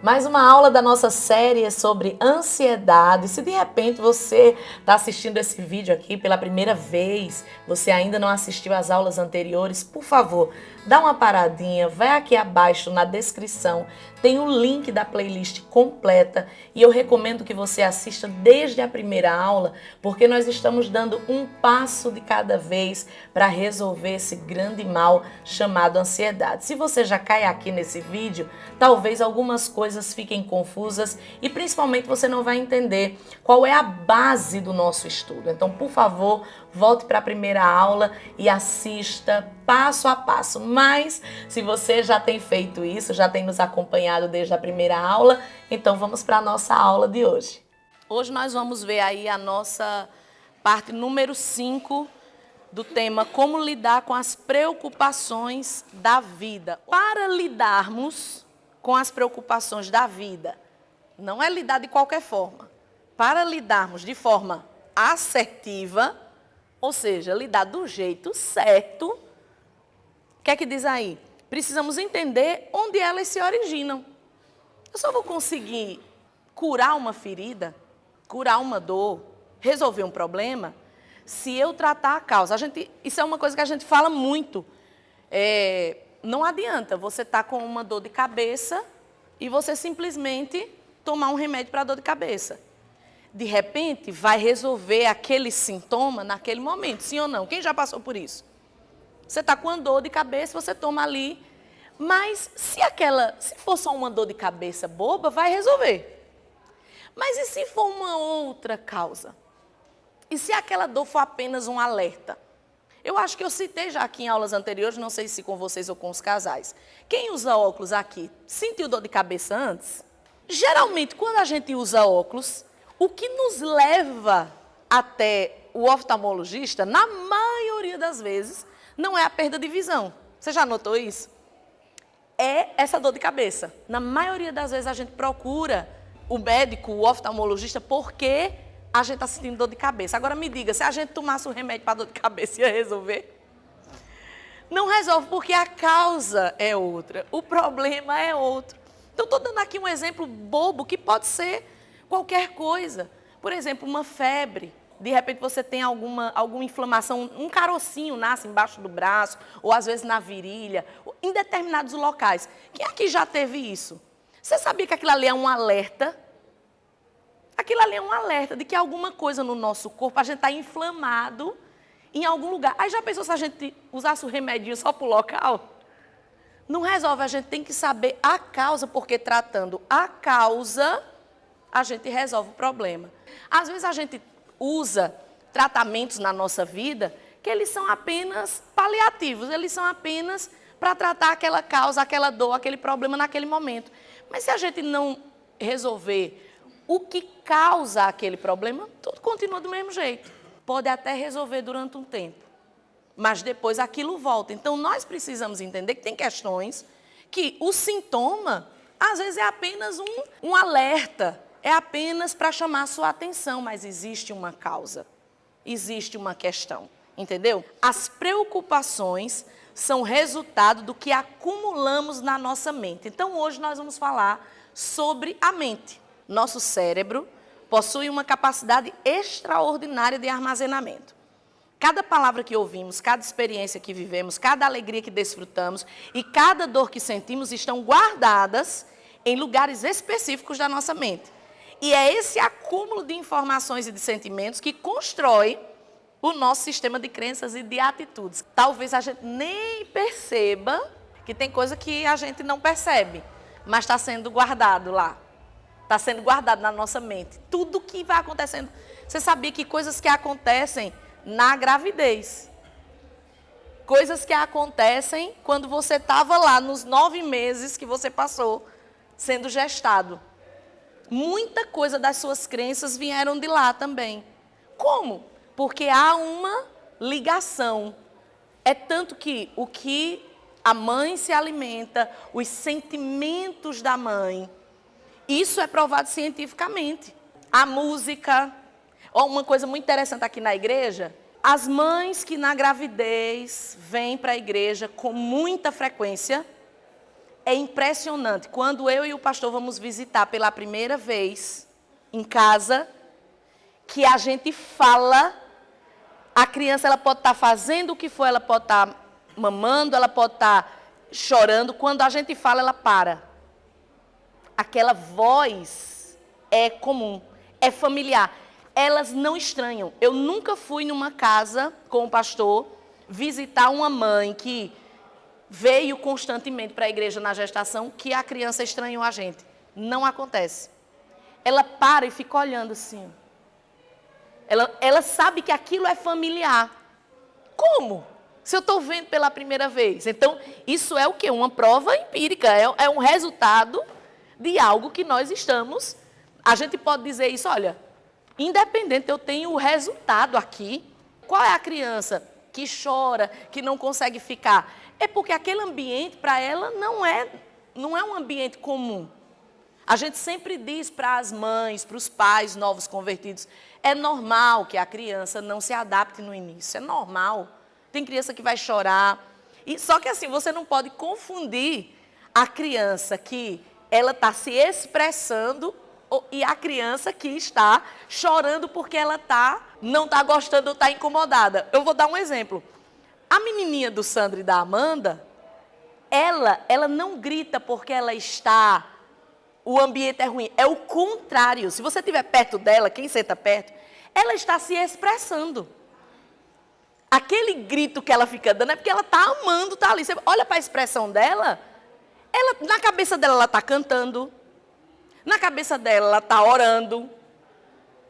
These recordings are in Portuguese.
Mais uma aula da nossa série sobre ansiedade. Se de repente você está assistindo esse vídeo aqui pela primeira vez, você ainda não assistiu às aulas anteriores, por favor, dá uma paradinha, vai aqui abaixo na descrição, tem o link da playlist completa e eu recomendo que você assista desde a primeira aula, porque nós estamos dando um passo de cada vez para resolver esse grande mal chamado ansiedade. Se você já cai aqui nesse vídeo, talvez algumas coisas fiquem confusas e principalmente você não vai entender qual é a base do nosso estudo. Então, por favor, volte para a primeira aula e assista passo a passo. Mas, se você já tem feito isso, já tem nos acompanhado desde a primeira aula, então vamos para a nossa aula de hoje. Hoje nós vamos ver aí a nossa parte número 5 do tema Como lidar com as preocupações da vida. Para lidarmos com as preocupações da vida, não é lidar de qualquer forma. Para lidarmos de forma assertiva, ou seja, lidar do jeito certo, o que é que diz aí? Precisamos entender onde elas se originam. Eu só vou conseguir curar uma ferida, curar uma dor, resolver um problema, se eu tratar a causa. Isso é uma coisa que a gente fala muito. Não adianta você estar com uma dor de cabeça e você simplesmente tomar um remédio para a dor de cabeça. De repente, vai resolver aquele sintoma naquele momento, sim ou não? Quem já passou por isso? Você está com uma dor de cabeça, você toma ali, mas se for só uma dor de cabeça boba, vai resolver. Mas e se for uma outra causa? E se aquela dor for apenas um alerta? Eu acho que eu citei já aqui em aulas anteriores, não sei se com vocês ou com os casais. Quem usa óculos aqui, sentiu dor de cabeça antes? Geralmente, quando a gente usa óculos, o que nos leva até o oftalmologista, na maioria das vezes, não é a perda de visão. Você já notou isso? É essa dor de cabeça. Na maioria das vezes a gente procura o médico, o oftalmologista, porque a gente está sentindo dor de cabeça. Agora me diga, se a gente tomasse um remédio para dor de cabeça, ia resolver? Não resolve, porque a causa é outra, o problema é outro. Então, estou dando aqui um exemplo bobo, que pode ser qualquer coisa. Por exemplo, uma febre. De repente você tem alguma inflamação, um carocinho nasce embaixo do braço, ou às vezes na virilha, em determinados locais. Quem aqui já teve isso? Você sabia que aquilo ali é um alerta? Aquilo ali é um alerta de que alguma coisa no nosso corpo, a gente está inflamado em algum lugar. Aí já pensou se a gente usasse o remédio só para o local? Não resolve, a gente tem que saber a causa, porque tratando a causa, a gente resolve o problema. Às vezes a gente usa tratamentos na nossa vida que eles são apenas paliativos, eles são apenas para tratar aquela causa, aquela dor, aquele problema naquele momento. Mas se a gente não resolver o que causa aquele problema, tudo continua do mesmo jeito. Pode até resolver durante um tempo, mas depois aquilo volta. Então nós precisamos entender que tem questões que o sintoma, às vezes, é apenas um alerta, é apenas para chamar a sua atenção, mas existe uma causa, existe uma questão, entendeu? As preocupações são resultado do que acumulamos na nossa mente. Então, hoje nós vamos falar sobre a mente. Nosso cérebro possui uma capacidade extraordinária de armazenamento. Cada palavra que ouvimos, cada experiência que vivemos, cada alegria que desfrutamos e cada dor que sentimos estão guardadas em lugares específicos da nossa mente. E é esse acúmulo de informações e de sentimentos que constrói o nosso sistema de crenças e de atitudes. Talvez a gente nem perceba que tem coisa que a gente não percebe, mas está sendo guardado lá. Está sendo guardado na nossa mente. Tudo que vai acontecendo. Você sabia que coisas que acontecem na gravidez, coisas que acontecem quando você estava lá nos 9 meses que você passou sendo gestado. Muita coisa das suas crenças vieram de lá também. Como? Porque há uma ligação. É tanto que o que a mãe se alimenta, os sentimentos da mãe, isso é provado cientificamente. A música. Uma coisa muito interessante aqui na igreja, as mães que na gravidez vêm para a igreja com muita frequência, é impressionante. Quando eu e o pastor vamos visitar pela primeira vez em casa, que a gente fala, a criança ela pode estar fazendo o que for, ela pode estar mamando, ela pode estar chorando. Quando a gente fala, ela para. Aquela voz é comum, é familiar. Elas não estranham. Eu nunca fui numa casa com o pastor visitar uma mãe que veio constantemente para a igreja na gestação, que a criança estranhou a gente. Não acontece. Ela para e fica olhando assim. Ela sabe que aquilo é familiar. Como? Se eu estou vendo pela primeira vez. Então, isso é o quê? Uma prova empírica. É um resultado de algo que nós estamos... A gente pode dizer isso, olha, independente, eu tenho o resultado aqui. Qual é a criança que chora, que não consegue ficar? É porque aquele ambiente, para ela, não é um ambiente comum. A gente sempre diz para as mães, para os pais novos convertidos, é normal que a criança não se adapte no início, é normal. Tem criança que vai chorar. Só que assim, você não pode confundir a criança que ela está se expressando e a criança que está chorando porque ela não está gostando ou está incomodada. Eu vou dar um exemplo. A menininha do Sandro e da Amanda, ela não grita porque ela o ambiente é ruim. É o contrário. Se você estiver perto dela, quem senta perto, ela está se expressando. Aquele grito que ela fica dando é porque ela está amando, está ali. Você olha para a expressão dela, na cabeça dela ela está cantando. Na cabeça dela, ela está orando.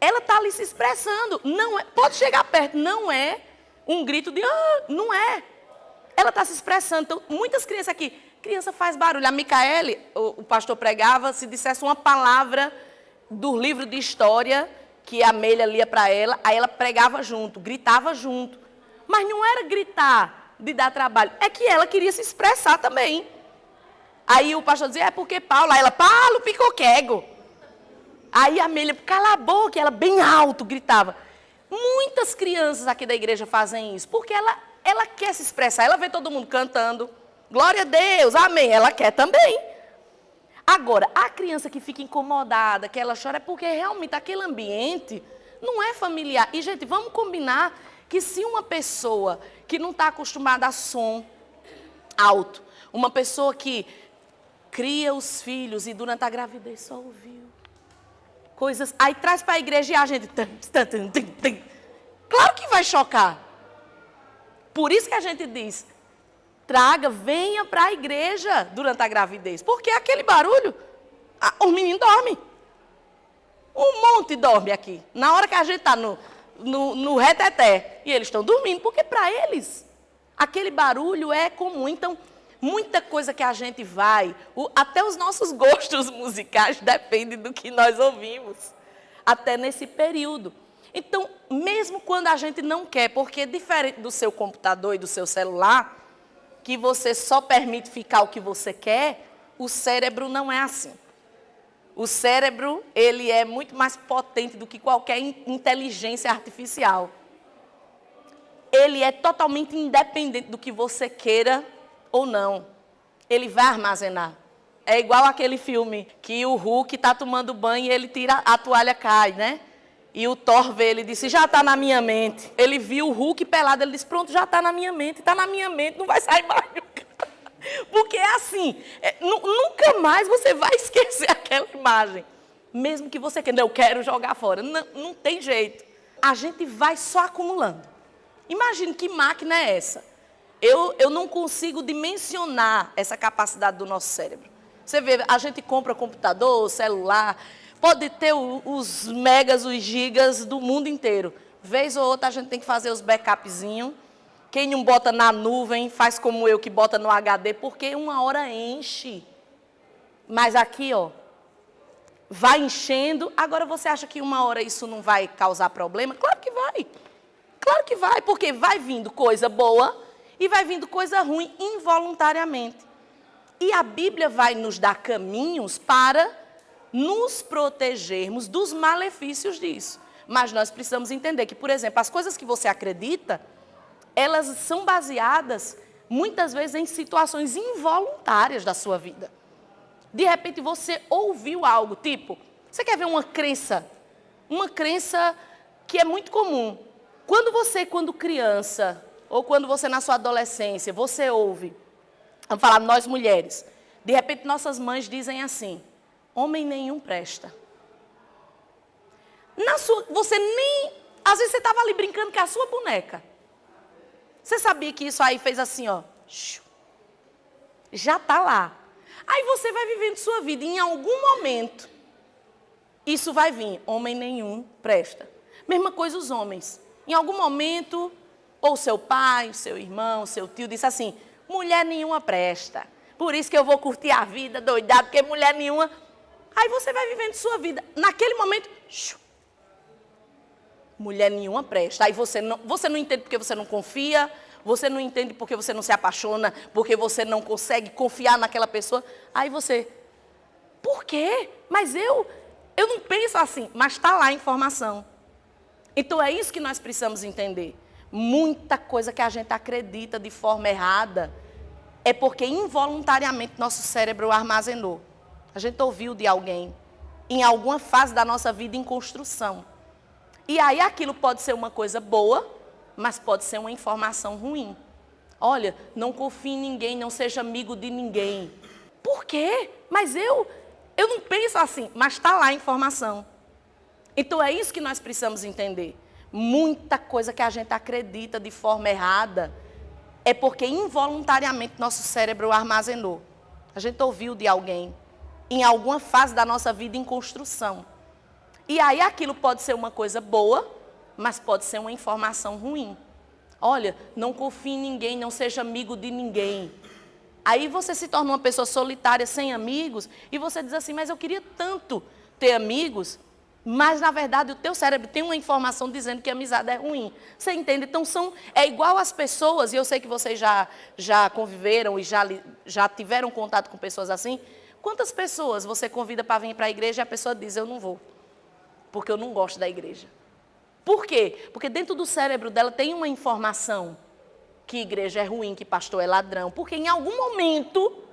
Ela está ali se expressando. Não é, pode chegar perto, não é um grito de... não é. Ela está se expressando. Então, muitas crianças aqui... Criança faz barulho. A Micaele, o pastor pregava, se dissesse uma palavra do livro de história que a Amélia lia para ela, aí ela pregava junto, gritava junto. Mas não era gritar de dar trabalho. É que ela queria se expressar também. Aí o pastor dizia, é porque Paulo. Aí ela, Paulo Picoquego. Aí a Amélia, cala a boca, ela bem alto gritava. Muitas crianças aqui da igreja fazem isso, porque ela quer se expressar. Ela vê todo mundo cantando, glória a Deus, amém. Ela quer também. Agora, a criança que fica incomodada, que ela chora, é porque realmente aquele ambiente não é familiar. E, gente, vamos combinar que se uma pessoa que não está acostumada a som alto, uma pessoa que cria os filhos e durante a gravidez só ouviu coisas, aí traz para a igreja e a gente... Claro que vai chocar. Por isso que a gente diz, venha para a igreja durante a gravidez. Porque aquele barulho, os meninos dormem. Um monte dorme aqui. Na hora que a gente está no reteté, e eles estão dormindo, porque para eles, aquele barulho é comum. Então, muita coisa que a gente até os nossos gostos musicais dependem do que nós ouvimos, até nesse período. Então, mesmo quando a gente não quer, porque diferente do seu computador e do seu celular, que você só permite ficar o que você quer, o cérebro não é assim. O cérebro, ele é muito mais potente do que qualquer inteligência artificial. Ele é totalmente independente do que você queira ou não. Ele vai armazenar. É igual aquele filme que o Hulk está tomando banho e ele tira a toalha, cai, né? E o Thor vê, ele disse, já está na minha mente. Ele viu o Hulk pelado, ele disse, pronto, já está na minha mente. Está na minha mente, não vai sair mais nunca. Porque é assim, nunca mais você vai esquecer aquela imagem. Mesmo que você queira, eu quero jogar fora. Não tem jeito. A gente vai só acumulando. Imagine que máquina é essa. Eu não consigo dimensionar essa capacidade do nosso cérebro. Você vê, a gente compra computador, celular, pode ter os megas, os gigas do mundo inteiro. Vez ou outra a gente tem que fazer os backupzinhos. Quem não bota na nuvem, faz como eu que bota no HD, porque uma hora enche. Mas aqui, ó, vai enchendo. Agora você acha que uma hora isso não vai causar problema? Claro que vai. Claro que vai, porque vai vindo coisa boa e vai vindo coisa ruim involuntariamente. E a Bíblia vai nos dar caminhos para nos protegermos dos malefícios disso. Mas nós precisamos entender que, por exemplo, as coisas que você acredita, elas são baseadas muitas vezes em situações involuntárias da sua vida. De repente você ouviu algo, tipo, você quer ver uma crença que é muito comum. Quando criança, ou quando você na sua adolescência, você ouve, vamos falar nós mulheres, de repente nossas mães dizem assim, homem nenhum presta. Às vezes você estava ali brincando com a sua boneca. Você sabia que isso aí fez assim, ó, já está lá. Aí você vai vivendo sua vida e em algum momento, isso vai vir, homem nenhum presta. Mesma coisa os homens. Em algum momento, ou seu pai, seu irmão, seu tio disse assim, mulher nenhuma presta. Por isso que eu vou curtir a vida doidado, porque mulher nenhuma... Aí você vai vivendo sua vida. Naquele momento, mulher nenhuma presta. Aí você não entende porque você não confia, você não entende porque você não se apaixona, porque você não consegue confiar naquela pessoa. Aí você, por quê? Mas eu não penso assim, mas está lá a informação. Então é isso que nós precisamos entender. Muita coisa que a gente acredita de forma errada é porque involuntariamente nosso cérebro armazenou. A gente ouviu de alguém em alguma fase da nossa vida em construção. E aí aquilo pode ser uma coisa boa, mas pode ser uma informação ruim. Olha, não confie em ninguém, não seja amigo de ninguém. Por quê? Mas eu não penso assim, mas está lá a informação. Então é isso que nós precisamos entender. Muita coisa que a gente acredita de forma errada é porque involuntariamente nosso cérebro armazenou. A gente ouviu de alguém em alguma fase da nossa vida em construção. E aí aquilo pode ser uma coisa boa, mas pode ser uma informação ruim. Olha, não confie em ninguém, não seja amigo de ninguém. Aí você se torna uma pessoa solitária, sem amigos, e você diz assim, mas eu queria tanto ter amigos, mas na verdade o teu cérebro tem uma informação dizendo que a amizade é ruim. Você entende? Então é igual as pessoas, e eu sei que vocês já conviveram e já tiveram contato com pessoas assim. Quantas pessoas você convida para vir para a igreja e a pessoa diz, eu não vou, porque eu não gosto da igreja. Por quê? Porque dentro do cérebro dela tem uma informação que igreja é ruim, que pastor é ladrão. Porque em algum momento,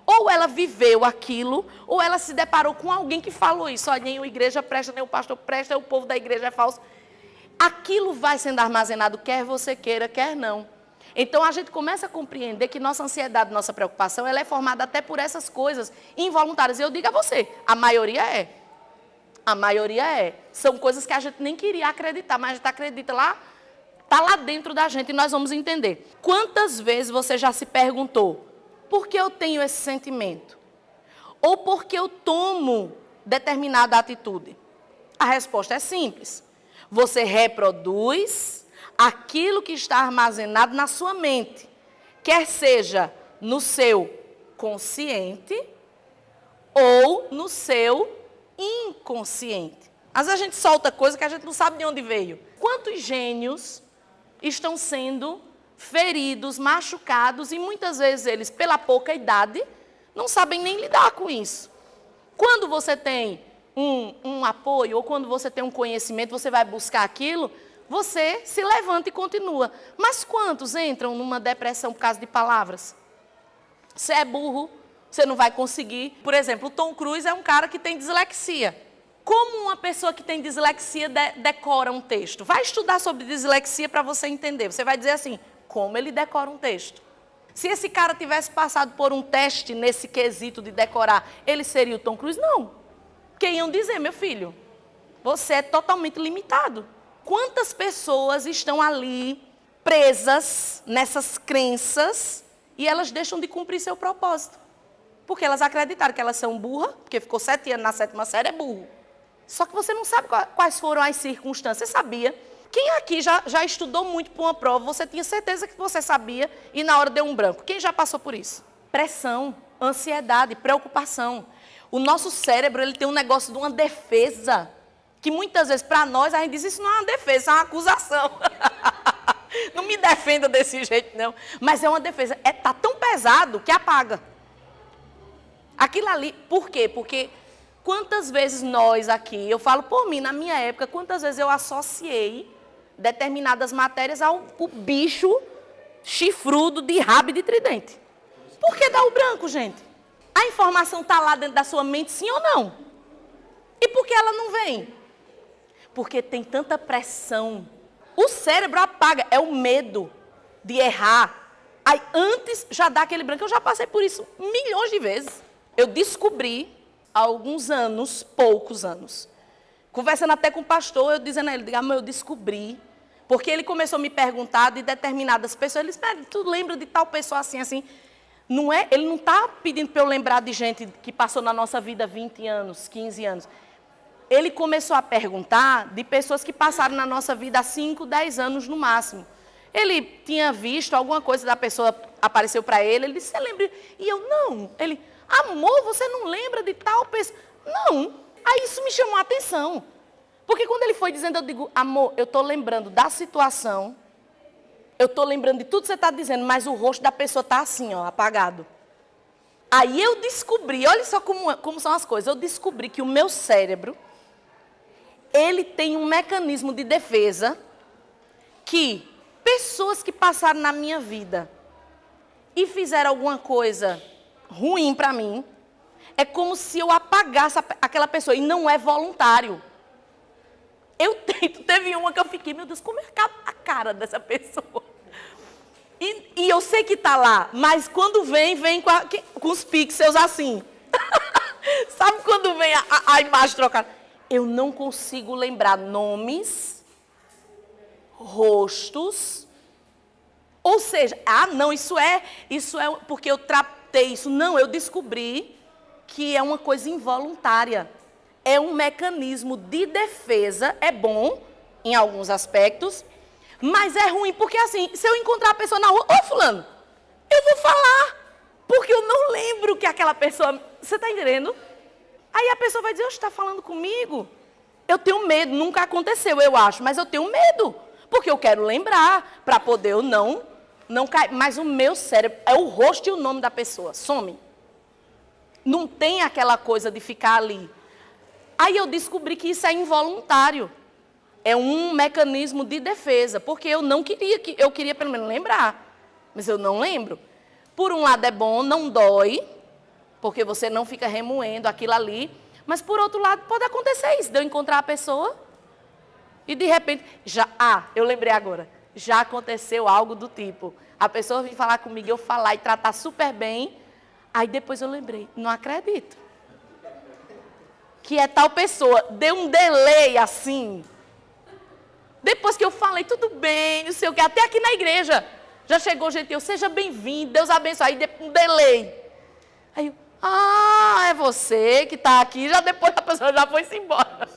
ou ela viveu aquilo, ou ela se deparou com alguém que falou isso. Nem a igreja presta, nem o pastor presta, o povo da igreja é falso. Aquilo vai sendo armazenado, quer você queira, quer não. Então a gente começa a compreender que nossa ansiedade, nossa preocupação, ela é formada até por essas coisas involuntárias. E eu digo a você, a maioria é. A maioria é. São coisas que a gente nem queria acreditar, mas a gente acredita lá, está lá dentro da gente e nós vamos entender. Quantas vezes você já se perguntou, por que eu tenho esse sentimento? Ou por que eu tomo determinada atitude? A resposta é simples. Você reproduz aquilo que está armazenado na sua mente, quer seja no seu consciente ou no seu inconsciente. Às vezes a gente solta coisa que a gente não sabe de onde veio. Quantos gênios estão sendo feridos, machucados, e muitas vezes eles, pela pouca idade, não sabem nem lidar com isso. Quando você tem um apoio, ou quando você tem um conhecimento, você vai buscar aquilo, você se levanta e continua. Mas quantos entram numa depressão por causa de palavras? Você é burro, você não vai conseguir. Por exemplo, o Tom Cruise é um cara que tem dislexia. Como uma pessoa que tem dislexia decora um texto? Vai estudar sobre dislexia para você entender. Você vai dizer assim, como ele decora um texto? Se esse cara tivesse passado por um teste nesse quesito de decorar, ele seria o Tom Cruise? Não. Quem iam dizer, meu filho, você é totalmente limitado. Quantas pessoas estão ali presas nessas crenças e elas deixam de cumprir seu propósito? Porque elas acreditaram que elas são burras, porque ficou 7 anos na 7ª série, é burro. Só que você não sabe quais foram as circunstâncias. Você sabia? Quem aqui já estudou muito para uma prova, você tinha certeza que você sabia e na hora deu um branco? Quem já passou por isso? Pressão, ansiedade, preocupação. O nosso cérebro, ele tem um negócio de uma defesa, que muitas vezes para nós a gente diz, isso não é uma defesa, isso é uma acusação. Não me defenda desse jeito não. Mas é uma defesa, está tão pesado que apaga. Aquilo ali, por quê? Porque quantas vezes nós aqui, eu falo por mim, na minha época, quantas vezes eu associei determinadas matérias ao bicho chifrudo, de rabo e de tridente. Por que dá o branco, gente? A informação está lá dentro da sua mente, sim ou não? E por que ela não vem? Porque tem tanta pressão. O cérebro apaga, é o medo de errar. Aí antes já dá aquele branco. Eu já passei por isso milhões de vezes. Eu descobri há alguns anos, poucos anos, conversando até com o pastor, eu dizendo a ele, amor, eu descobri. Porque ele começou a me perguntar de determinadas pessoas. Ele disse, tu lembra de tal pessoa assim, assim? Não é, ele não está pedindo para eu lembrar de gente que passou na nossa vida 20 anos, 15 anos. Ele começou a perguntar de pessoas que passaram na nossa vida há 5, 10 anos no máximo. Ele tinha visto alguma coisa da pessoa, apareceu para ele disse, você lembra? E eu, não. Ele, amor, você não lembra de tal pessoa? Não. Aí isso me chamou a atenção. Porque quando ele foi dizendo, eu digo, amor, eu estou lembrando da situação, eu estou lembrando de tudo que você está dizendo, mas o rosto da pessoa está assim, ó, apagado. Aí eu descobri, olha só como são as coisas, eu descobri que o meu cérebro, ele tem um mecanismo de defesa que pessoas que passaram na minha vida e fizeram alguma coisa ruim para mim, é como se eu apagasse aquela pessoa, e não é voluntário. Teve uma que eu fiquei, meu Deus, como é a cara dessa pessoa? E eu sei que está lá, mas quando vem com os pixels assim. Sabe quando vem a imagem trocada? Eu não consigo lembrar nomes, rostos. Ou seja, não, isso é porque eu tratei isso. Não, eu descobri que é uma coisa involuntária. É um mecanismo de defesa, é bom em alguns aspectos, mas é ruim, porque assim, se eu encontrar a pessoa na rua, ô fulano, eu vou falar, porque eu não lembro que aquela pessoa, você está entendendo? Aí a pessoa vai dizer, você está falando comigo? Eu tenho medo, nunca aconteceu, eu acho, mas eu tenho medo, porque eu quero lembrar, para poder eu não cair, mas o meu cérebro, é o rosto e o nome da pessoa, some. Não tem aquela coisa de ficar ali. Aí eu descobri que isso é involuntário. É um mecanismo de defesa, porque eu não queria, eu queria pelo menos lembrar, mas eu não lembro. Por um lado é bom, não dói, porque você não fica remoendo aquilo ali, mas por outro lado pode acontecer isso, de eu encontrar a pessoa e de repente, eu lembrei agora, já aconteceu algo do tipo, a pessoa vir falar comigo, eu falar e tratar super bem, aí depois eu lembrei, não acredito. Que é tal pessoa, deu um delay assim. Depois que eu falei, tudo bem, não sei o que, até aqui na igreja. Já chegou gente, seja bem-vindo, Deus abençoe. Aí um delay. Aí eu, é você que está aqui, já depois a pessoa já foi-se embora.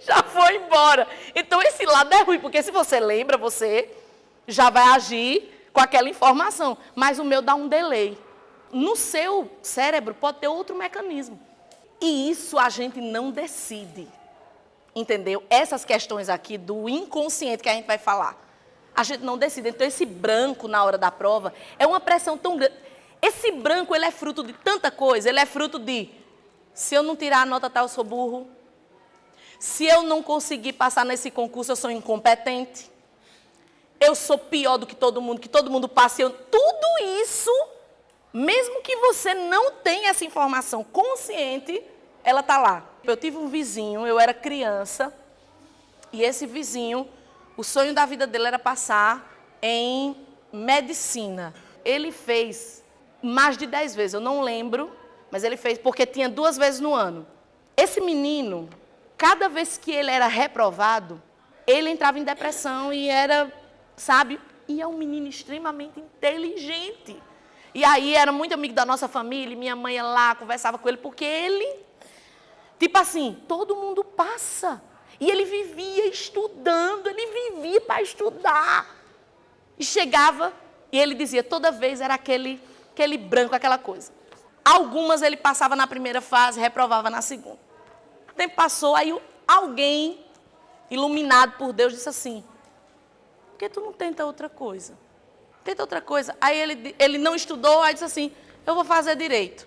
Já foi embora. Então esse lado é ruim, porque se você lembra, você já vai agir com aquela informação. Mas o meu dá um delay. No seu cérebro pode ter outro mecanismo. E isso a gente não decide. Entendeu? Essas questões aqui do inconsciente que a gente vai falar. A gente não decide. Então esse branco na hora da prova é uma pressão tão grande. Esse branco, ele é fruto de tanta coisa. Ele é fruto de, se eu não tirar a nota tal, eu sou burro. Se eu não conseguir passar nesse concurso, eu sou incompetente. Eu sou pior do que todo mundo passa. Tudo isso... Mesmo que você não tenha essa informação consciente, ela está lá. Eu tive um vizinho, eu era criança, e esse vizinho, o sonho da vida dele era passar em medicina. Ele fez mais de 10 vezes, eu não lembro, mas ele fez porque tinha 2 vezes no ano. Esse menino, cada vez que ele era reprovado, ele entrava em depressão e era, sabe, e é um menino extremamente inteligente. E aí era muito amigo da nossa família, minha mãe ia lá, conversava com ele, porque ele, tipo assim, todo mundo passa. E ele vivia estudando, ele vivia para estudar. E chegava, e ele dizia, toda vez era aquele branco, aquela coisa. Algumas ele passava na primeira fase, reprovava na segunda. O tempo passou, aí alguém, iluminado por Deus, disse assim, por que tu não tenta outra coisa? Tenta outra coisa. Aí ele não estudou, aí disse assim, eu vou fazer direito.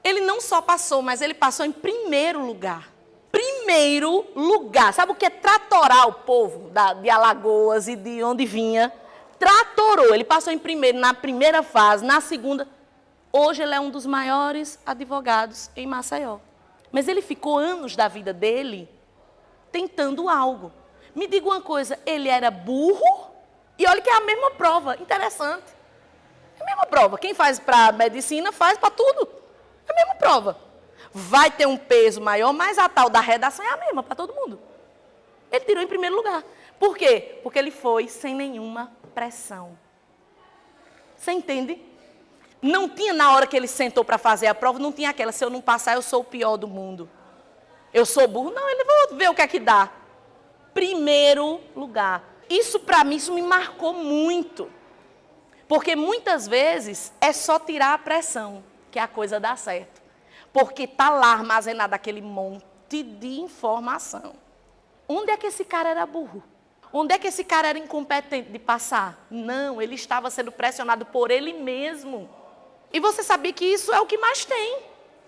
Ele não só passou, mas ele passou em primeiro lugar. primeiro lugar. Sabe o que é tratorar o povo de Alagoas e de onde vinha? Tratorou. Ele passou em primeiro, na primeira fase, na segunda. Hoje ele é um dos maiores advogados em Maceió. Mas ele ficou anos da vida dele tentando algo. Me diga uma coisa, ele era burro? E olha que é a mesma prova, interessante. É a mesma prova. Quem faz para medicina faz para tudo. É a mesma prova. Vai ter um peso maior, mas a tal da redação é a mesma para todo mundo. Ele tirou em primeiro lugar. Por quê? Porque ele foi sem nenhuma pressão. Você entende? Não tinha na hora que ele sentou para fazer a prova, não tinha aquela, se eu não passar eu sou o pior do mundo. Eu sou burro. Não, ele vai ver o que é que dá. Primeiro lugar. Isso para mim, isso me marcou muito. Porque muitas vezes é só tirar a pressão que a coisa dá certo. Porque está lá armazenado aquele monte de informação. Onde é que esse cara era burro? Onde é que esse cara era incompetente de passar? Não, ele estava sendo pressionado por ele mesmo. E você sabia que isso é o que mais tem.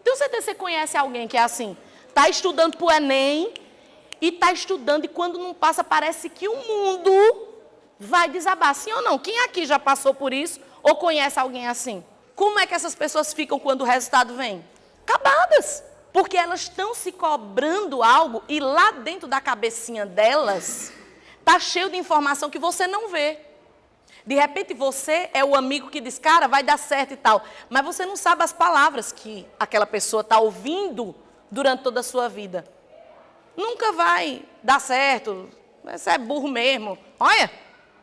Tenho certeza que você conhece alguém que é assim. Está estudando para o Enem e está estudando e quando não passa parece que o mundo vai desabar. Sim ou não? Quem aqui já passou por isso ou conhece alguém assim? Como é que essas pessoas ficam quando o resultado vem? Acabadas. Porque elas estão se cobrando algo e lá dentro da cabecinha delas está cheio de informação que você não vê. De repente você é o amigo que diz, cara, vai dar certo e tal. Mas você não sabe as palavras que aquela pessoa está ouvindo durante toda a sua vida. Nunca vai dar certo. Você é burro mesmo. Olha,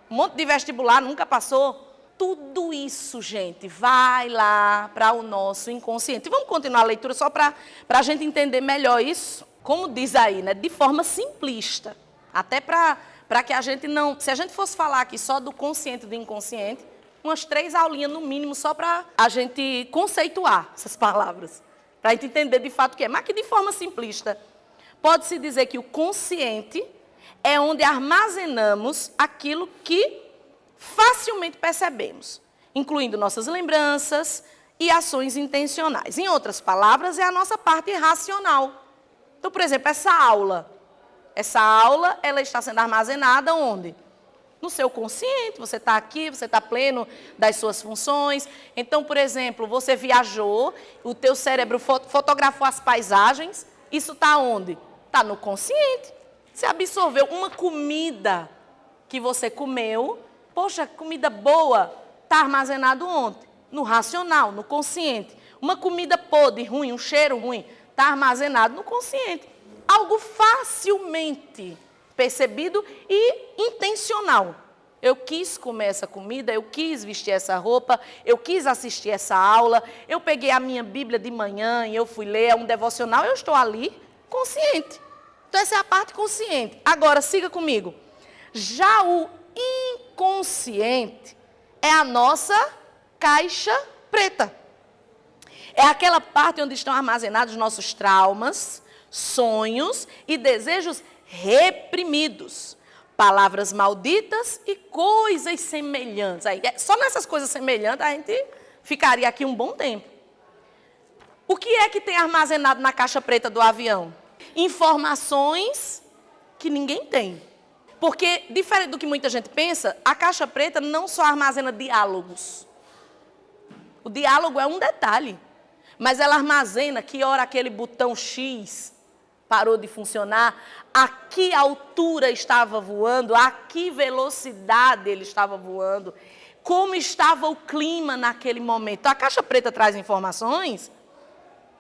um monte de vestibular, nunca passou. Tudo isso, gente, vai lá para o nosso inconsciente. E vamos continuar a leitura só para a gente entender melhor isso. Como diz aí, né, de forma simplista. Até para que a gente não... Se a gente fosse falar aqui só do consciente e do inconsciente, umas 3 aulinhas no mínimo só para a gente conceituar essas palavras. Para a gente entender de fato o que é. Mas que de forma simplista, pode-se dizer que o consciente é onde armazenamos aquilo que facilmente percebemos, incluindo nossas lembranças e ações intencionais. Em outras palavras, é a nossa parte racional. Então, por exemplo, essa aula, ela está sendo armazenada onde? No seu consciente, você está aqui, você está pleno das suas funções. Então, por exemplo, você viajou, o teu cérebro fotografou as paisagens, isso está onde? Está no consciente. Você absorveu uma comida que você comeu, poxa, comida boa, está armazenado onde? No racional, no consciente. Uma comida podre, ruim, um cheiro ruim, está armazenado no consciente. Algo facilmente percebido e intencional. Eu quis comer essa comida, eu quis vestir essa roupa, eu quis assistir essa aula, eu peguei a minha Bíblia de manhã e eu fui ler um devocional, eu estou ali consciente. Então essa é a parte consciente. Agora, siga comigo. Já o inconsciente é a nossa caixa preta. É aquela parte onde estão armazenados nossos traumas, sonhos e desejos reprimidos, palavras malditas e coisas semelhantes. Aí, só nessas coisas semelhantes a gente ficaria aqui um bom tempo. O que é que tem armazenado na caixa preta do avião? Informações que ninguém tem. Porque, diferente do que muita gente pensa, a caixa preta não só armazena diálogos. O diálogo é um detalhe. Mas ela armazena que hora aquele botão X parou de funcionar, a que altura estava voando, a que velocidade ele estava voando, como estava o clima naquele momento. Então, a caixa preta traz informações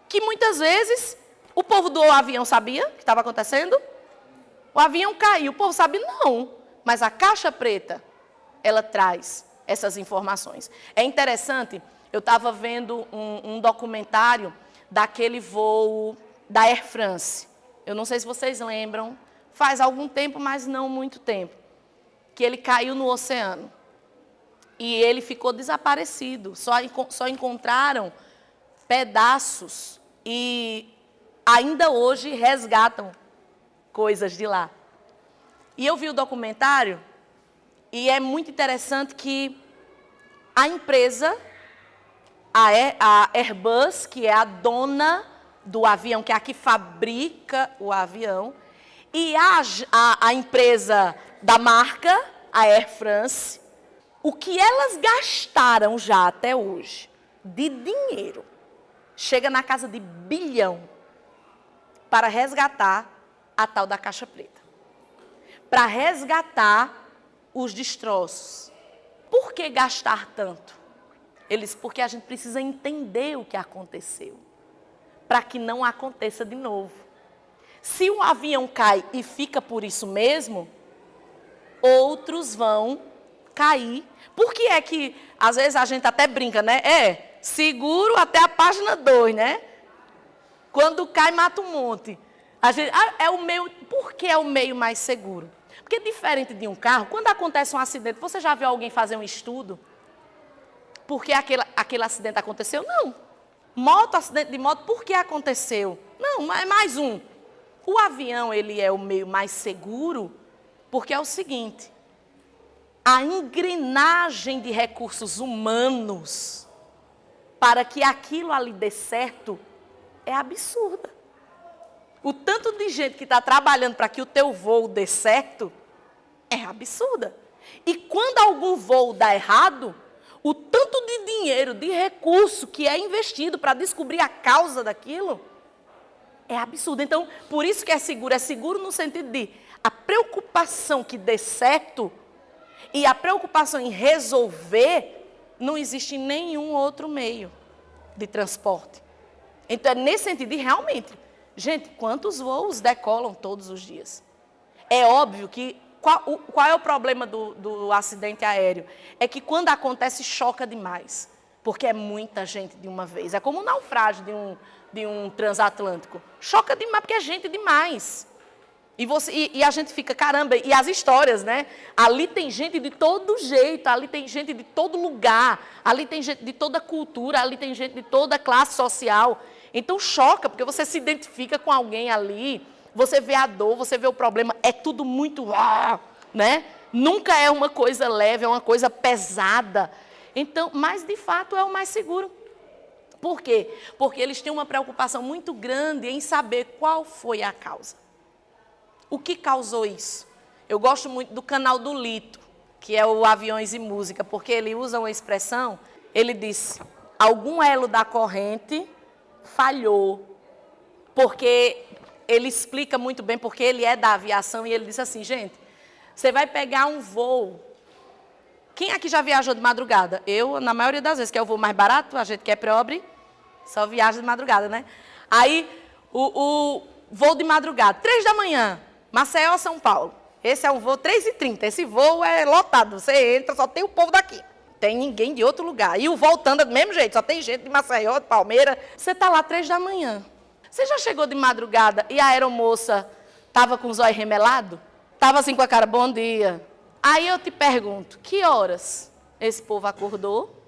que muitas vezes o povo do avião sabia que estava acontecendo. O avião caiu, o povo sabe não, mas a caixa preta, ela traz essas informações. É interessante, eu estava vendo um documentário daquele voo da Air France. Eu não sei se vocês lembram, faz algum tempo, mas não muito tempo, que ele caiu no oceano. E ele ficou desaparecido, só encontraram pedaços e ainda hoje resgatam coisas de lá. E eu vi o documentário e é muito interessante que a empresa, a Airbus, que é a dona do avião, que é a que fabrica o avião, e a empresa da marca, a Air France, o que elas gastaram já até hoje de dinheiro, chega na casa de bilhão para resgatar a tal da caixa preta. Para resgatar os destroços. Por que gastar tanto? Porque a gente precisa entender o que aconteceu, para que não aconteça de novo. Se um avião cai e fica por isso mesmo, outros vão cair. Por que é que, às vezes, a gente até brinca, né? Seguro até a página 2, né? Quando cai, mata um monte. Por que é o meio mais seguro? Porque diferente de um carro, quando acontece um acidente, você já viu alguém fazer um estudo? Por que aquele acidente aconteceu? Não. Acidente de moto, por que aconteceu? Não, é mais um. O avião, ele é o meio mais seguro, porque é o seguinte, a engrenagem de recursos humanos para que aquilo ali dê certo é absurda. O tanto de gente que está trabalhando para que o teu voo dê certo é absurda. E quando algum voo dá errado, o tanto de dinheiro, de recurso que é investido para descobrir a causa daquilo é absurdo. Então, por isso que é seguro no sentido de a preocupação que dê certo e a preocupação em resolver não existe em nenhum outro meio de transporte. Então, é nesse sentido, e realmente, gente, quantos voos decolam todos os dias? É óbvio que, qual é o problema do acidente aéreo? É que quando acontece, choca demais, porque é muita gente de uma vez. É como um naufrágio de um transatlântico. Choca demais, porque é gente demais. E a gente fica, caramba, e as histórias, né? Ali tem gente de todo jeito, ali tem gente de todo lugar, ali tem gente de toda cultura, ali tem gente de toda classe social. Então choca, porque você se identifica com alguém ali, você vê a dor, você vê o problema, é tudo muito, né? Nunca é uma coisa leve, é uma coisa pesada. Então, mas de fato é o mais seguro. Por quê? Porque eles têm uma preocupação muito grande em saber qual foi a causa. O que causou isso? Eu gosto muito do canal do Lito, que é o Aviões e Música, porque ele usa uma expressão, ele diz, algum elo da corrente falhou, porque ele explica muito bem, porque ele é da aviação, e ele diz assim, gente, você vai pegar um voo. Quem aqui já viajou de madrugada? Eu, na maioria das vezes, que é o voo mais barato, a gente que é pobre, só viaja de madrugada, né? Aí, o voo de madrugada, 3 da manhã, Maceió, São Paulo. Esse é um voo 3h30. Esse voo é lotado. Você entra, só tem o povo daqui. Tem ninguém de outro lugar. E o voltando é do mesmo jeito. Só tem gente de Maceió, de Palmeira. Você está lá 3 da manhã. Você já chegou de madrugada e a aeromoça estava com os olhos remelados? Estava assim com a cara, bom dia. Aí eu te pergunto, que horas esse povo acordou?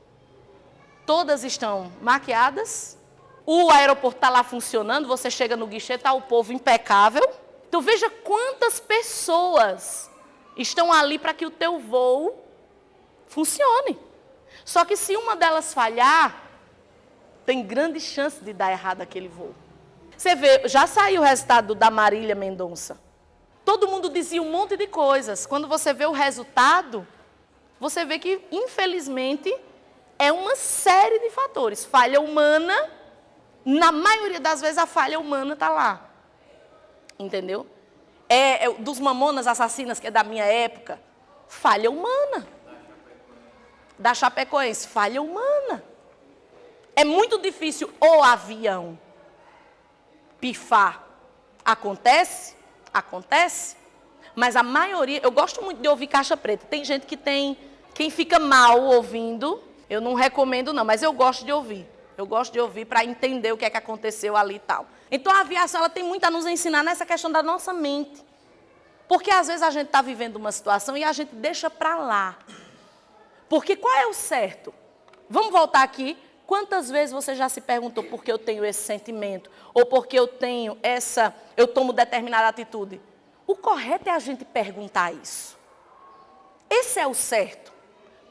Todas estão maquiadas? O aeroporto está lá funcionando, você chega no guichê, está o povo impecável. Então veja quantas pessoas estão ali para que o teu voo funcione. Só que se uma delas falhar, tem grande chance de dar errado aquele voo. Você vê, já saiu o resultado da Marília Mendonça. Todo mundo dizia um monte de coisas. Quando você vê o resultado, você vê que, infelizmente, é uma série de fatores. Falha humana, na maioria das vezes a falha humana está lá. Entendeu? Dos Mamonas Assassinas, que é da minha época, falha humana. Da Chapecoense, falha humana. É muito difícil o avião pifar. Acontece? Acontece. Mas a maioria, eu gosto muito de ouvir Caixa Preta. Tem gente que quem fica mal ouvindo, eu não recomendo não, mas eu gosto de ouvir. Eu gosto de ouvir para entender o que é que aconteceu ali e tal. Então a aviação ela tem muito a nos ensinar nessa questão da nossa mente. Porque às vezes a gente está vivendo uma situação e a gente deixa para lá. Porque qual é o certo? Vamos voltar aqui. Quantas vezes você já se perguntou por que eu tenho esse sentimento? Ou por que eu tomo determinada atitude? O correto é a gente perguntar isso. Esse é o certo.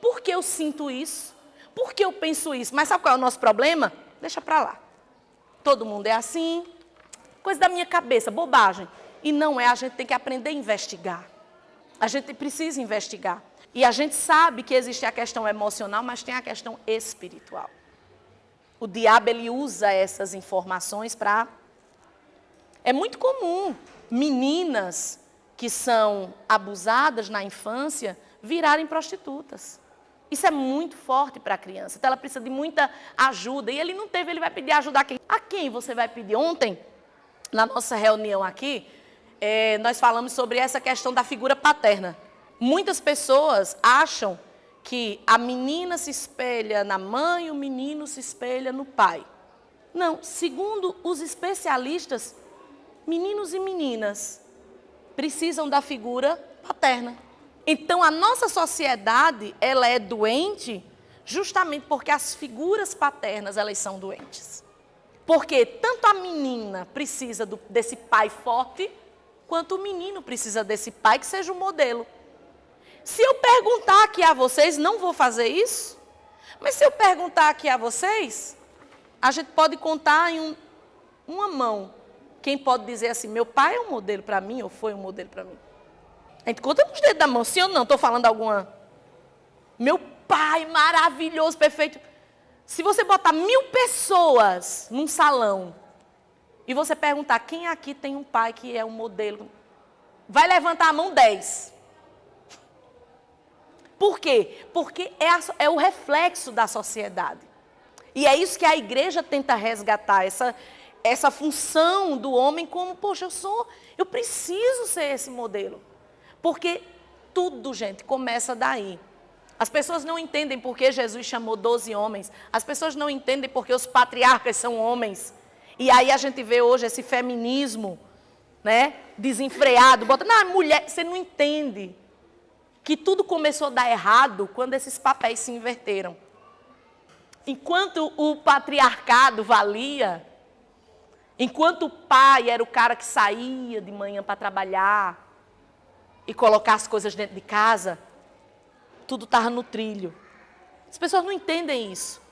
Por que eu sinto isso? Por que eu penso isso? Mas sabe qual é o nosso problema? Deixa para lá. todo mundo é assim, coisa da minha cabeça, bobagem. E não é, a gente tem que aprender a investigar. A gente precisa investigar. E a gente sabe que existe a questão emocional, mas tem a questão espiritual. O diabo, ele usa essas informações para... É muito comum meninas que são abusadas na infância virarem prostitutas. Isso é muito forte para a criança. Então ela precisa de muita ajuda. E ele não teve, ele vai pedir ajuda a quem? A quem você vai pedir? Ontem, na nossa reunião aqui, nós falamos sobre essa questão da figura paterna. Muitas pessoas acham que a menina se espelha na mãe, o menino se espelha no pai. Não, segundo os especialistas, meninos e meninas precisam da figura paterna. Então a nossa sociedade, ela é doente justamente porque as figuras paternas, elas são doentes. Porque tanto a menina precisa desse pai forte, quanto o menino precisa desse pai que seja um modelo. Se eu perguntar aqui a vocês, não vou fazer isso, mas se eu perguntar aqui a vocês, a gente pode contar em uma mão. Quem pode dizer assim, meu pai é um modelo para mim, ou foi um modelo para mim? A gente conta nos dedos da mão, sim ou não? Estou falando alguma... Meu pai, maravilhoso, perfeito. Se você botar 1000 pessoas num salão, e você perguntar, quem aqui tem um pai que é um modelo? Vai levantar a mão 10. Por quê? Porque é o reflexo da sociedade. E é isso que a igreja tenta resgatar, essa função do homem como, poxa, eu preciso ser esse modelo. Porque tudo, gente, começa daí. As pessoas não entendem por que Jesus chamou 12 homens. As pessoas não entendem por que os patriarcas são homens. E aí a gente vê hoje esse feminismo, né, desenfreado. Não, mulher, você não entende que tudo começou a dar errado quando esses papéis se inverteram. Enquanto o patriarcado valia, enquanto o pai era o cara que saía de manhã para trabalhar e colocar as coisas dentro de casa, tudo estava no trilho. As pessoas não entendem isso.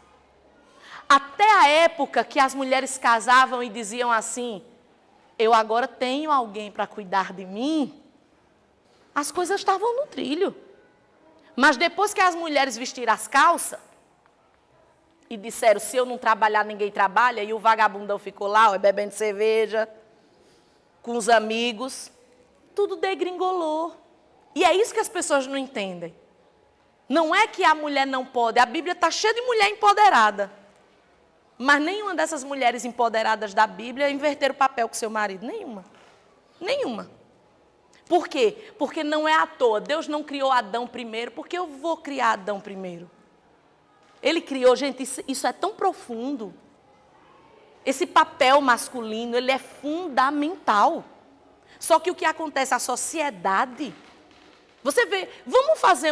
Até a época que as mulheres casavam e diziam assim, eu agora tenho alguém para cuidar de mim, as coisas estavam no trilho. Mas depois que as mulheres vestiram as calças e disseram, se eu não trabalhar, ninguém trabalha, e o vagabundão ficou lá, bebendo cerveja, com os amigos, tudo degringolou. E é isso que as pessoas não entendem. Não é que a mulher não pode, a Bíblia está cheia de mulher empoderada. Mas nenhuma dessas mulheres empoderadas da Bíblia inverteram o papel com seu marido. Nenhuma. Nenhuma. Por quê? Porque não é à toa. Deus não criou Adão primeiro, porque eu vou criar Adão primeiro. Ele criou, gente, isso é tão profundo. Esse papel masculino, ele é fundamental. Só que o que acontece, a sociedade... Você vê, vamos fazer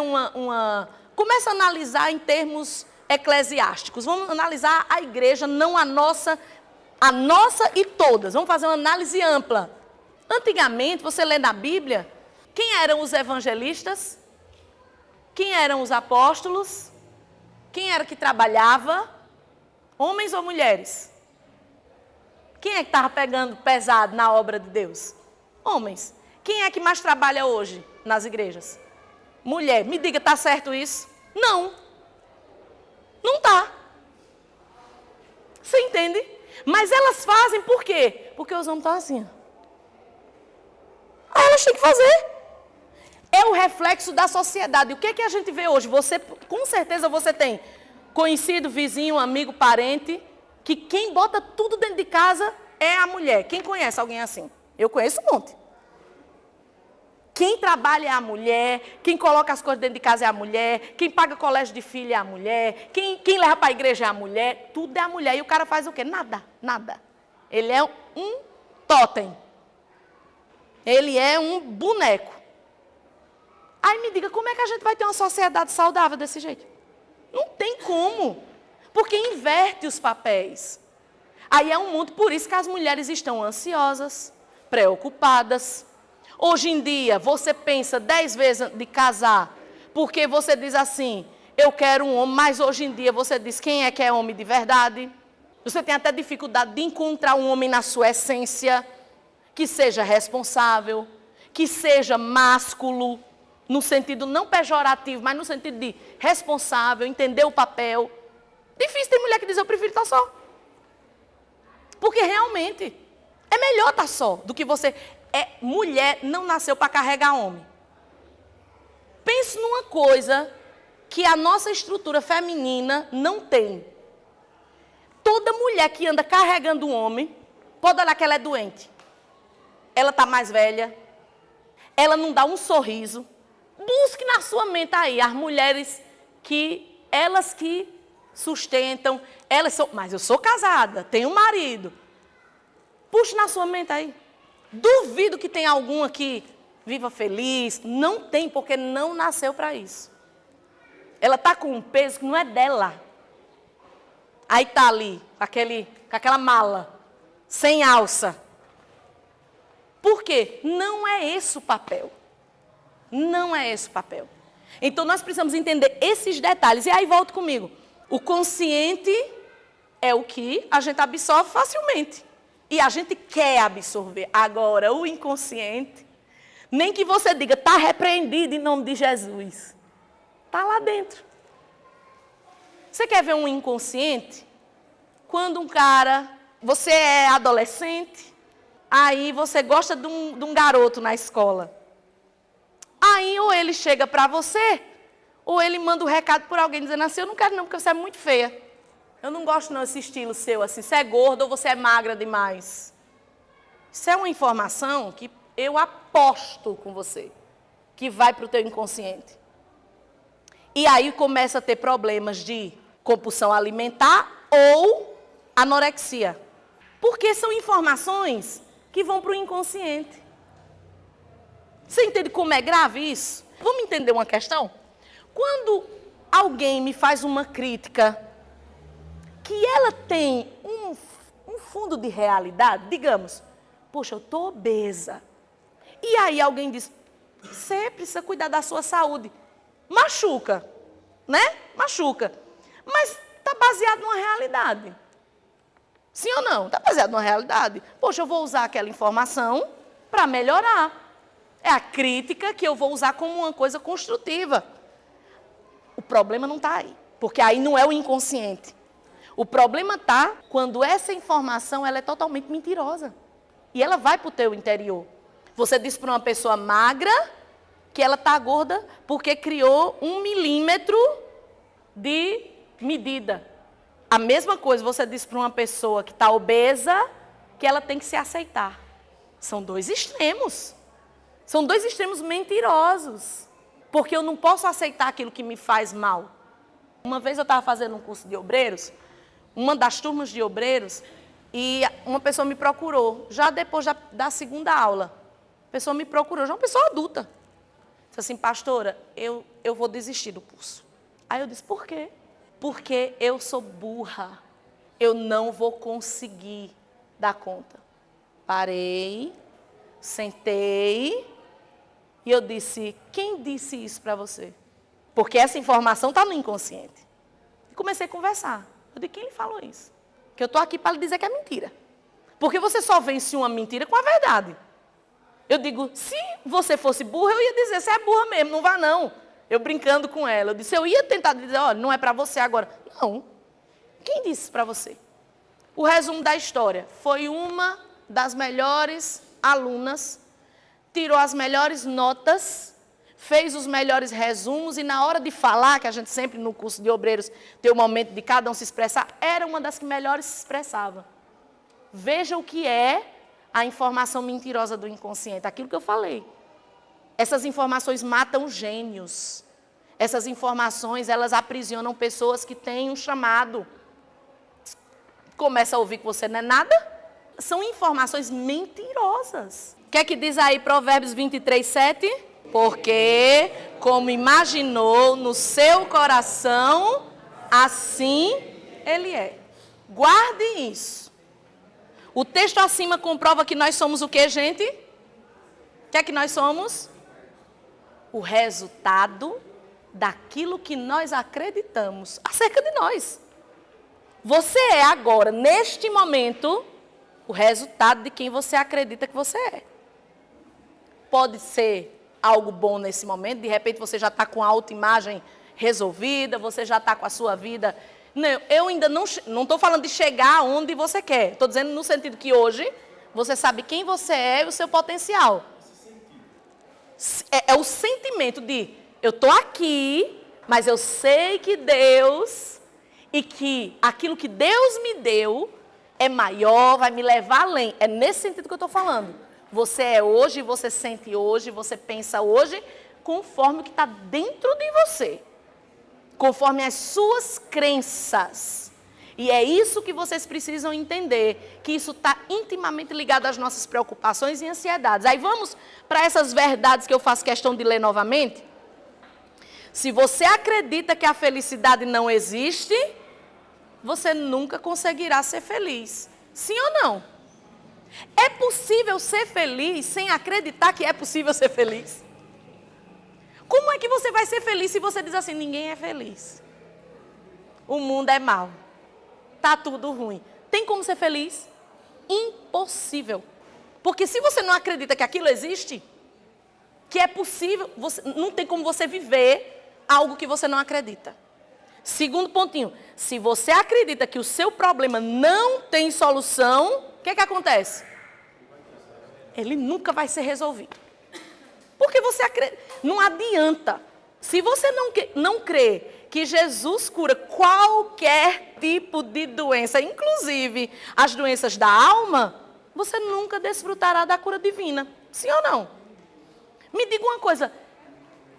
começa a analisar em termos eclesiásticos. Vamos analisar a igreja, não a nossa e todas. Vamos fazer uma análise ampla. Antigamente, você lê na Bíblia, quem eram os evangelistas? Quem eram os apóstolos? Quem era que trabalhava? Homens ou mulheres? Quem é que estava pegando pesado na obra de Deus? Homens. Quem é que mais trabalha hoje nas igrejas? Mulher. Me diga, está certo isso? Não. Não está. Você entende? Mas elas fazem por quê? Porque os homens estão assim. Aí elas têm que fazer. É o reflexo da sociedade. O que é que a gente vê hoje? Você, com certeza você tem conhecido, vizinho, amigo, parente, que quem bota tudo dentro de casa é a mulher. Quem conhece alguém assim? Eu conheço um monte. Quem trabalha é a mulher, quem coloca as coisas dentro de casa é a mulher, quem paga colégio de filho é a mulher, quem leva para a igreja é a mulher, tudo é a mulher. E o cara faz o quê? Nada, nada. Ele é um totem. Ele é um boneco. Aí me diga, como é que a gente vai ter uma sociedade saudável desse jeito? Não tem como. Porque inverte os papéis. Aí é um mundo, por isso que as mulheres estão ansiosas, preocupadas. Hoje em dia, você pensa 10 vezes de casar, porque você diz assim, eu quero um homem, mas hoje em dia você diz, quem é que é homem de verdade? Você tem até dificuldade de encontrar um homem na sua essência, que seja responsável, que seja másculo, no sentido não pejorativo, mas no sentido de responsável, entender o papel. Difícil, tem mulher que diz, eu prefiro estar só. Porque realmente é melhor estar só do que você... mulher não nasceu para carregar homem. Pense numa coisa que a nossa estrutura feminina não tem. Toda mulher que anda carregando um homem, pode olhar que ela é doente. Ela está mais velha, ela não dá um sorriso. Busque na sua mente aí as mulheres elas que sustentam, mas eu sou casada, tenho um marido. Puxe na sua mente aí. Duvido que tenha alguma que viva feliz. Não tem, porque não nasceu para isso. Ela está com um peso que não é dela. Aí está ali, com aquela mala, sem alça. Por quê? Não é esse o papel. Não é esse o papel. Então, nós precisamos entender esses detalhes. E aí, volta comigo. O consciente é o que a gente absorve facilmente. E a gente quer absorver. Agora, o inconsciente, nem que você diga, está repreendido em nome de Jesus. Está lá dentro. Você quer ver um inconsciente? Quando você é adolescente, aí você gosta de um garoto na escola. Aí ou ele chega para você, ou ele manda um recado por alguém dizendo assim, eu não quero não, porque você é muito feia. Eu não gosto não desse estilo seu, assim, você é gorda ou você é magra demais. Isso é uma informação que eu aposto com você, que vai para o teu inconsciente. E aí começa a ter problemas de compulsão alimentar ou anorexia. Porque são informações que vão para o inconsciente. Você entende como é grave isso? Vamos entender uma questão? Quando alguém me faz uma crítica que ela tem um fundo de realidade, digamos, poxa, eu estou obesa. E aí alguém diz, você precisa cuidar da sua saúde. Machuca, né? Machuca. Mas está baseado numa realidade. Sim ou não? Está baseado numa realidade. Poxa, eu vou usar aquela informação para melhorar. É a crítica que eu vou usar como uma coisa construtiva. O problema não está aí, porque aí não é o inconsciente. O problema está quando essa informação ela é totalmente mentirosa. E ela vai para o teu interior. Você diz para uma pessoa magra que ela está gorda porque criou 1 milímetro de medida. A mesma coisa você diz para uma pessoa que está obesa que ela tem que se aceitar. São dois extremos. São dois extremos mentirosos. Porque eu não posso aceitar aquilo que me faz mal. Uma vez eu estava fazendo um curso de obreiros, uma das turmas de obreiros, e uma pessoa me procurou, já depois da segunda aula. A pessoa me procurou, já uma pessoa adulta. Disse assim, pastora, eu vou desistir do curso. Aí eu disse, por quê? Porque eu sou burra. Eu não vou conseguir dar conta. Parei, sentei e eu disse, quem disse isso para você? Porque essa informação está no inconsciente. E comecei a conversar. Eu disse, quem lhe falou isso? Que eu estou aqui para lhe dizer que é mentira. Porque você só vence uma mentira com a verdade. Eu digo, se você fosse burra, eu ia dizer, você é burra mesmo, não vá não. Eu brincando com ela, eu disse, eu ia tentar dizer, olha, não é para você agora. Não. Quem disse para você? O resumo da história. Foi uma das melhores alunas, tirou as melhores notas, fez os melhores resumos e na hora de falar, que a gente sempre no curso de obreiros tem o momento de cada um se expressar, era uma das que melhores se expressava. Veja o que é a informação mentirosa do inconsciente, aquilo que eu falei. Essas informações matam gênios. Essas informações, elas aprisionam pessoas que têm um chamado. Começa a ouvir que você não é nada. São informações mentirosas. O que é que diz aí Provérbios 23, 7? Porque, como imaginou no seu coração, assim ele é. Guarde isso. O texto acima comprova que nós somos o que, gente? O que é que nós somos? O resultado daquilo que nós acreditamos acerca de nós. Você é agora, neste momento, o resultado de quem você acredita que você é. Pode ser algo bom nesse momento, de repente você já está com a autoimagem resolvida, você já está com a sua vida. Não, eu ainda não estou falando de chegar onde você quer. Estou dizendo no sentido que hoje sabe quem você é e o seu potencial. É o sentimento de eu estou aqui, mas eu sei que Deus e que aquilo que Deus me deu é maior, vai me levar além. É nesse sentido que eu estou falando. Você é hoje, você sente hoje, você pensa hoje, conforme o que está dentro de você. Conforme as suas crenças. E é isso que vocês precisam entender, que isso está intimamente ligado às nossas preocupações e ansiedades. Aí vamos para essas verdades que eu faço questão de ler novamente. Se você acredita que a felicidade não existe, você nunca conseguirá ser feliz. Sim ou não? É possível ser feliz sem acreditar que é possível ser feliz? Como é que você vai ser feliz se você diz assim, ninguém é feliz? O mundo é mau. Tá tudo ruim. Tem como ser feliz? Impossível. Porque se você não acredita que aquilo existe, que é possível, não tem como você viver algo que você não acredita. Segundo pontinho, se você acredita que o seu problema não tem solução, o que acontece? Ele nunca vai ser resolvido. Porque você acredita. Não adianta. Se você não crê que Jesus cura qualquer tipo de doença, inclusive as doenças da alma, você nunca desfrutará da cura divina. Sim ou não? Me diga uma coisa.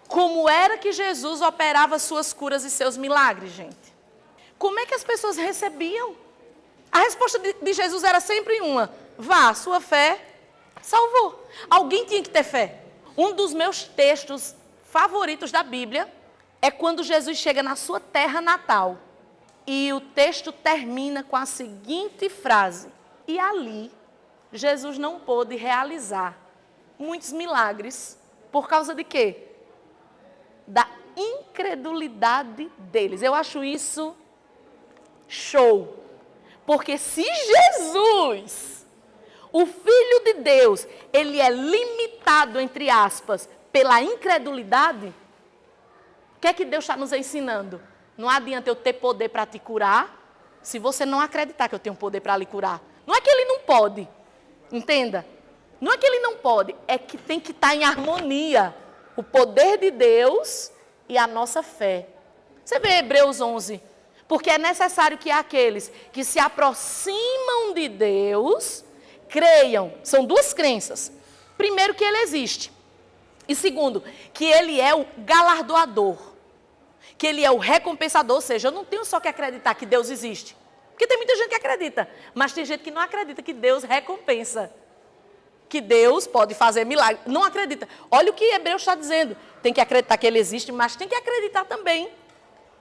Como era que Jesus operava suas curas e seus milagres, gente? Como é que as pessoas recebiam? A resposta de Jesus era sempre uma. Vá, sua fé salvou. Alguém tinha que ter fé. Um dos meus textos favoritos da Bíblia é quando Jesus chega na sua terra natal. E o texto termina com a seguinte frase. E ali, Jesus não pôde realizar muitos milagres. Por causa de quê? Da incredulidade deles. Eu acho isso show. Porque se Jesus, o Filho de Deus, ele é limitado, entre aspas, pela incredulidade, o que é que Deus está nos ensinando? Não adianta eu ter poder para te curar, se você não acreditar que eu tenho poder para lhe curar. Não é que ele não pode, entenda? Não é que ele não pode, é que tem que estar em harmonia o poder de Deus e a nossa fé. Você vê Hebreus 11, porque é necessário que aqueles que se aproximam de Deus creiam. São duas crenças. Primeiro, que ele existe. E segundo, que ele é o galardoador. Que ele é o recompensador. Ou seja, eu não tenho só que acreditar que Deus existe. Porque tem muita gente que acredita. Mas tem gente que não acredita que Deus recompensa. Que Deus pode fazer milagre. Não acredita. Olha o que Hebreus está dizendo. Tem que acreditar que ele existe, mas tem que acreditar também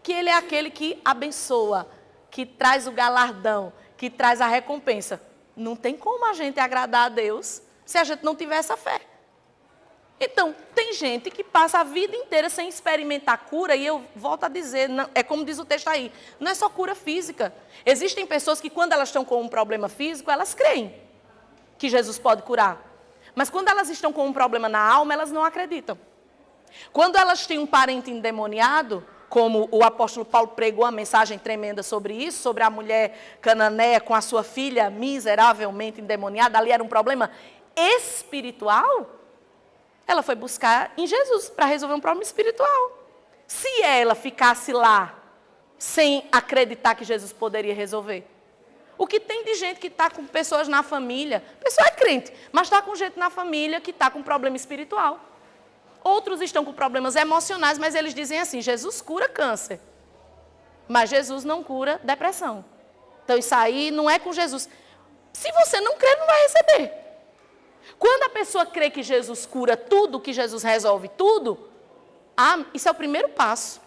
que ele é aquele que abençoa, que traz o galardão, que traz a recompensa. Não tem como a gente agradar a Deus se a gente não tiver essa fé. Então, tem gente que passa a vida inteira sem experimentar cura, e eu volto a dizer, não, é como diz o texto aí, não é só cura física. Existem pessoas que quando elas estão com um problema físico, elas creem que Jesus pode curar. Mas quando elas estão com um problema na alma, elas não acreditam. Quando elas têm um parente endemoniado, como o apóstolo Paulo pregou uma mensagem tremenda sobre isso, sobre a mulher cananeia com a sua filha miseravelmente endemoniada, ali era um problema espiritual, ela foi buscar em Jesus para resolver um problema espiritual. Se ela ficasse lá sem acreditar que Jesus poderia resolver, o que tem de gente que está com pessoas na família, a pessoa é crente, mas está com gente na família que está com problema espiritual. Outros estão com problemas emocionais, mas eles dizem assim, Jesus cura câncer, mas Jesus não cura depressão. Então isso aí não é com Jesus. Se você não crê, não vai receber. Quando a pessoa crê que Jesus cura tudo, que Jesus resolve tudo, isso é o primeiro passo.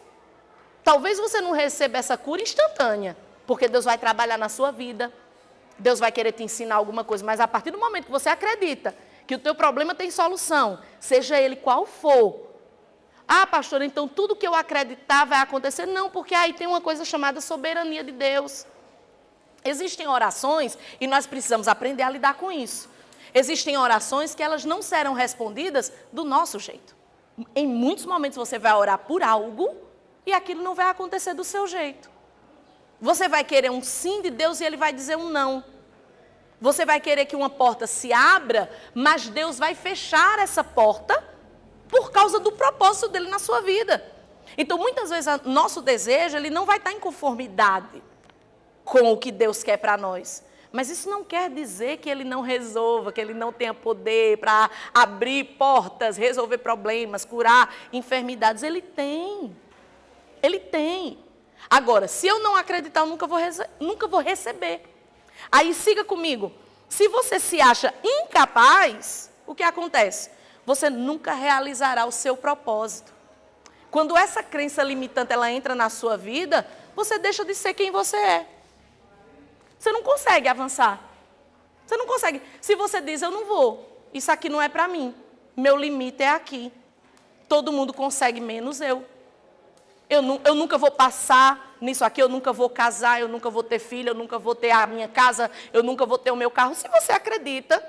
Talvez você não receba essa cura instantânea, porque Deus vai trabalhar na sua vida, Deus vai querer te ensinar alguma coisa, mas a partir do momento que você acredita que o teu problema tem solução, seja ele qual for. Pastor, então tudo que eu acreditar vai acontecer? Não, porque aí tem uma coisa chamada soberania de Deus. Existem orações, e nós precisamos aprender a lidar com isso. Existem orações que elas não serão respondidas do nosso jeito. Em muitos momentos você vai orar por algo e aquilo não vai acontecer do seu jeito. Você vai querer um sim de Deus e Ele vai dizer um não. Você vai querer que uma porta se abra, mas Deus vai fechar essa porta por causa do propósito dele na sua vida. Então, muitas vezes, nosso desejo ele não vai estar em conformidade com o que Deus quer para nós. Mas isso não quer dizer que Ele não resolva, que Ele não tenha poder para abrir portas, resolver problemas, curar enfermidades. Ele tem. Ele tem. Agora, se eu não acreditar, eu nunca vou receber. Aí, siga comigo. Se você se acha incapaz, o que acontece? Você nunca realizará o seu propósito. Quando essa crença limitante ela entra na sua vida, você deixa de ser quem você é. Você não consegue avançar. Você não consegue. Se você diz, eu não vou, isso aqui não é para mim. Meu limite é aqui. Todo mundo consegue, menos eu. Eu nunca vou passar nisso aqui, eu nunca vou casar, eu nunca vou ter filho, eu nunca vou ter a minha casa, eu nunca vou ter o meu carro. Se você acredita,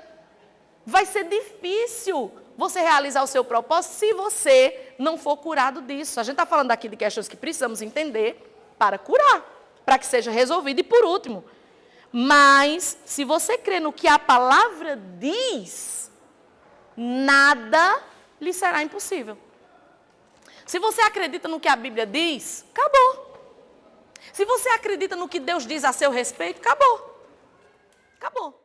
vai ser difícil você realizar o seu propósito se você não for curado disso. A gente está falando aqui de questões que precisamos entender para curar, para que seja resolvido. E por último, mas se você crê no que a palavra diz, nada lhe será impossível. Se você acredita no que a Bíblia diz, acabou. Se você acredita no que Deus diz a seu respeito, acabou. Acabou.